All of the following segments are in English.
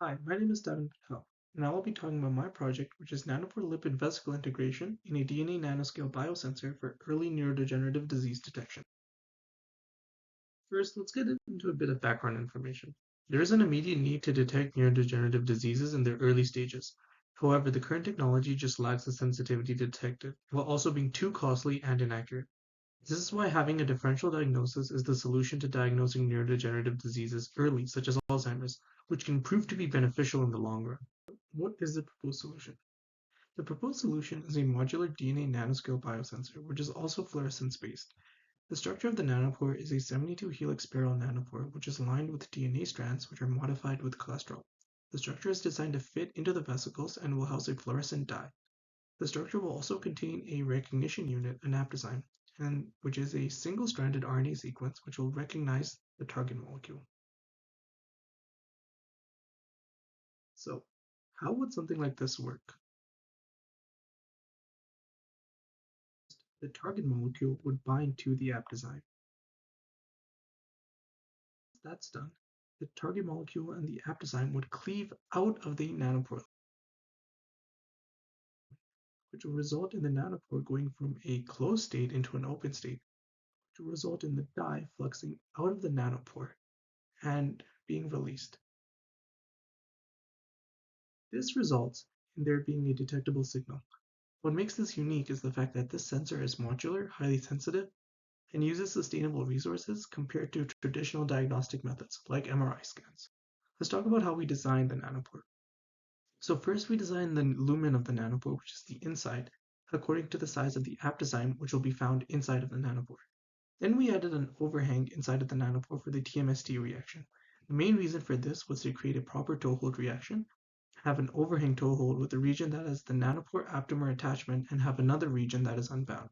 Hi, my name is Stavan Patel, and I will be talking about my project, which is Nanopore-Lipid Vesicle integration in a DNA nanoscale biosensor for early neurodegenerative disease detection. First, let's get into a bit of background information. There is an immediate need to detect neurodegenerative diseases in their early stages. However, the current technology just lacks the sensitivity to detect it, while also being too costly and inaccurate. This is why having a differential diagnosis is the solution to diagnosing neurodegenerative diseases early, such as Alzheimer's, which can prove to be beneficial in the long run. What is the proposed solution? The proposed solution is a modular DNA nanoscale biosensor, which is also fluorescence-based. The structure of the nanopore is a 72-helix spiral nanopore, which is lined with DNA strands which are modified with cholesterol. The structure is designed to fit into the vesicles and will house a fluorescent dye. The structure will also contain a recognition unit, an aptazyme, which is a single-stranded RNA sequence which will recognize the target molecule. So, how would something like this work? The target molecule would bind to the aptazyme. Once that's done, the target molecule and the aptazyme would cleave out of the nanopore, which will result in the nanopore going from a closed state into an open state, which will result in the dye fluxing out of the nanopore and being released. This results in there being a detectable signal. What makes this unique is the fact that this sensor is modular, highly sensitive, and uses sustainable resources compared to traditional diagnostic methods like MRI scans. Let's talk about how we designed the nanopore. So first we designed the lumen of the nanopore, which is the inside, according to the size of the aptazyme, which will be found inside of the nanopore. Then we added an overhang inside of the nanopore for the TMST reaction. The main reason for this was to create a proper toehold reaction, have an overhang toehold with a region that has the nanopore aptamer attachment and have another region that is unbound.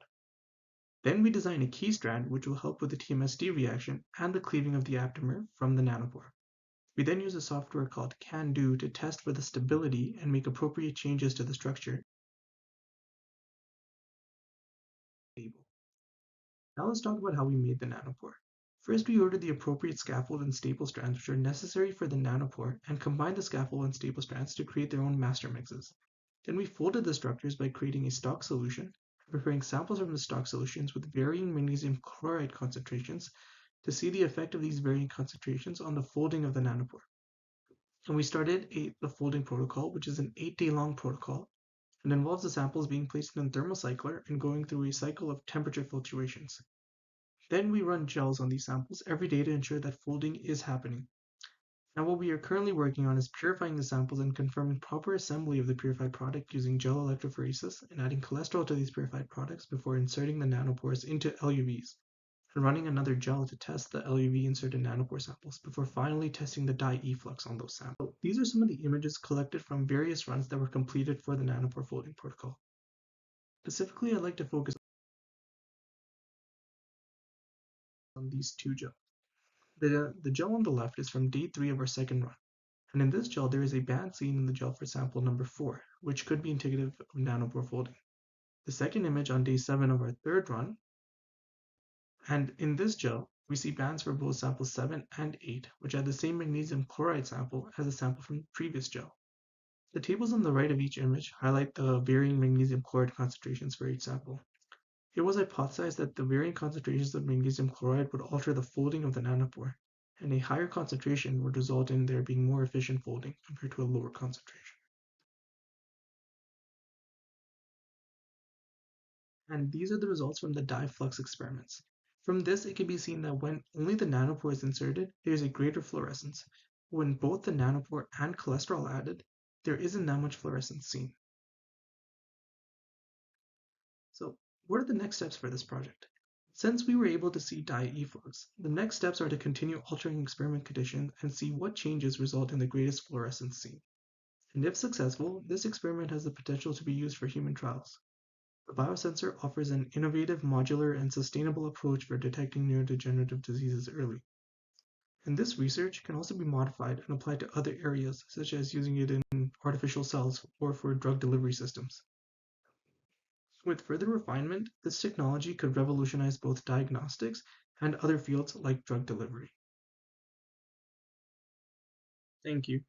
Then we design a key strand which will help with the TMST reaction and the cleaving of the aptamer from the nanopore. We then use a software called CAN-DO to test for the stability and make appropriate changes to the structure. Now let's talk about how we made the nanopore. First, we ordered the appropriate scaffold and staple strands which are necessary for the nanopore and combined the scaffold and staple strands to create their own master mixes. Then we folded the structures by creating a stock solution, preparing samples from the stock solutions with varying magnesium chloride concentrations to see the effect of these varying concentrations on the folding of the nanopore. And we started the folding protocol, which is an 8-day-long protocol, and involves the samples being placed in a thermocycler and going through a cycle of temperature fluctuations. Then we run gels on these samples every day to ensure that folding is happening. Now what we are currently working on is purifying the samples and confirming proper assembly of the purified product using gel electrophoresis and adding cholesterol to these purified products before inserting the nanopores into LUVs, and running another gel to test the LUV inserted nanopore samples before finally testing the dye efflux on those samples. So these are some of the images collected from various runs that were completed for the nanopore folding protocol. Specifically, I'd like to focus on these two gels. The gel on the left is from day 3 of our second run, and in this gel there is a band seen in the gel for sample number 4, which could be indicative of nanopore folding. The second image on day 7 of our third run, and in this gel we see bands for both samples 7 and 8, which had the same magnesium chloride sample as the sample from the previous gel. The tables on the right of each image highlight the varying magnesium chloride concentrations for each sample. It was hypothesized that the varying concentrations of magnesium chloride would alter the folding of the nanopore, and a higher concentration would result in there being more efficient folding compared to a lower concentration. And these are the results from the dye flux experiments. From this, it can be seen that when only the nanopore is inserted, there is a greater fluorescence. When both the nanopore and cholesterol are added, there isn't that much fluorescence seen. So, what are the next steps for this project? Since we were able to see dye efflux, the next steps are to continue altering experiment conditions and see what changes result in the greatest fluorescence seen. And if successful, this experiment has the potential to be used for human trials. The biosensor offers an innovative, modular, and sustainable approach for detecting neurodegenerative diseases early. And this research can also be modified and applied to other areas, such as using it in artificial cells or for drug delivery systems. With further refinement, this technology could revolutionize both diagnostics and other fields like drug delivery. Thank you.